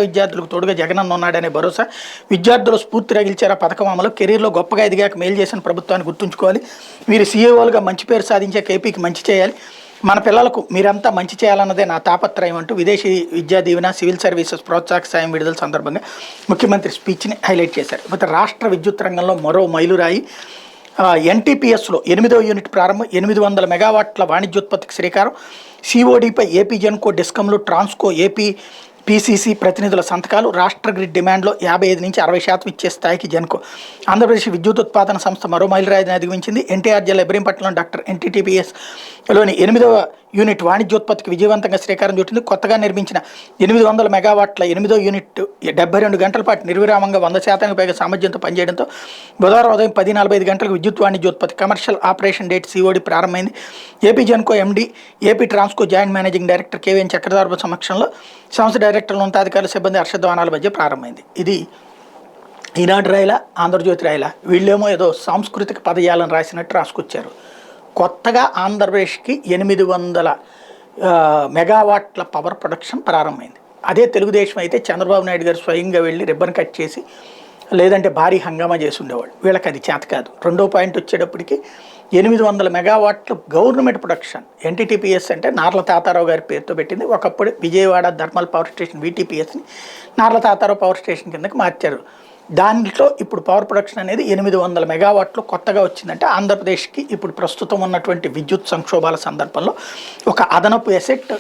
విద్యార్థులకు తోడుగా జగనన్న ఉన్నాడనే భరోసా విద్యార్థులు స్ఫూర్తిగా గెలిచారు. ఆ పథకం అమలు కెరీర్లో గొప్పగా ఎదిగాక మేలు చేసిన ప్రభుత్వాన్ని గుర్తుంచుకోవాలి. మీరు సీఈఓలుగా మంచి పేరు సాధించే ఏపీకి మంచి చేయాలి. మన పిల్లలకు మీరంతా మంచి చేయాలన్నదే నా తాపత్రయం అంటూ విదేశీ విద్యా దీవెన సివిల్ సర్వీసెస్ ప్రోత్సాహక సాయం విడుదల సందర్భంగా ముఖ్యమంత్రి స్పీచ్ని హైలైట్ చేశారు. ఇకపోతే రాష్ట్ర విద్యుత్ రంగంలో మరో మైలురాయి ఎన్టీపీఎస్లో 8వ యూనిట్ ప్రారంభం. 800 మెగావాట్ల వాణిజ్యోత్పత్తికి శ్రీకారం. సిఓడిపై ఏపీ జెన్కో, డిస్కంలు, ట్రాన్స్కో, ఏపీ పీసీసీ ప్రతినిధుల సంతకాలు. రాష్ట్ర గ్రిడ్ డిమాండ్లో 55 నుంచి 60% ఇచ్చే స్థాయికి జెన్కో. ఆంధ్రప్రదేశ్ విద్యుత్ ఉత్పాదన సంస్థ మరో మైలురాయిని అధిగమించింది. ఎన్టీఆర్ జిల్లా ఇబ్రహీంపట్నంలో డాక్టర్ ఎన్టీపీఎస్లోని 8వ యూనిట్ వాణిజ్యోత్పత్తికి విజయవంతంగా శ్రీకారం చుట్టింది. కొత్తగా నిర్మించిన 800 మెగావాట్ల 8వ యూనిట్ 72 గంటల పాటు నిర్విరామంగా 100% పైగా సామర్థ్యంతో పనిచేయడంతో బుధవారం ఉదయం 10:45 గంటలకు విద్యుత్ వాణిజ్యోత్పత్తి కమర్షియల్ ఆపరేషన్ డేట్ సిఓడి ప్రారంభమైంది. AP Genco MD, AP Transco joint managing director KVN చక్రధార్పు సమక్షంలో సంస్థ డైరెక్టర్లు, ఉన్నతాధికారుల సిబ్బంది హర్షధ్వానాల మధ్య ప్రారంభమైంది. ఇది ఈనాడు రాయల, ఆంధ్రజ్యోతి రాయల, వీళ్ళేమో ఏదో సాంస్కృతిక పదజాలను రాసినట్టు రాసుకొచ్చారు. కొత్తగా ఆంధ్రప్రదేశ్కి 800 మెగావాట్ల పవర్ ప్రొడక్షన్ ప్రారంభమైంది. అదే తెలుగుదేశం అయితే చంద్రబాబు నాయుడు గారు స్వయంగా వెళ్ళి రిబ్బన్ కట్ చేసి లేదంటే భారీ హంగామా చేసి ఉండేవాడు. వీళ్ళకి అది చేత కాదు. రెండో పాయింట్ వచ్చేటప్పటికి 800 మెగావాట్లు గవర్నమెంట్ ప్రొడక్షన్. ఎన్టీటీపీఎస్ అంటే నార్ల తాతారావు గారి పేరుతో పెట్టింది. ఒకప్పుడు విజయవాడ థర్మల్ పవర్ స్టేషన్ వీటీపీఎస్ని నార్ల తాతారావు పవర్ స్టేషన్ కిందకి మార్చారు. దాంట్లో ఇప్పుడు పవర్ ప్రొడక్షన్ అనేది 800 మెగావాట్లు కొత్తగా వచ్చిందంటే ఆంధ్రప్రదేశ్కి ఇప్పుడు ప్రస్తుతం ఉన్నటువంటి విద్యుత్ సంక్షోభాల సందర్భంలో ఒక అదనపు ఎసెట్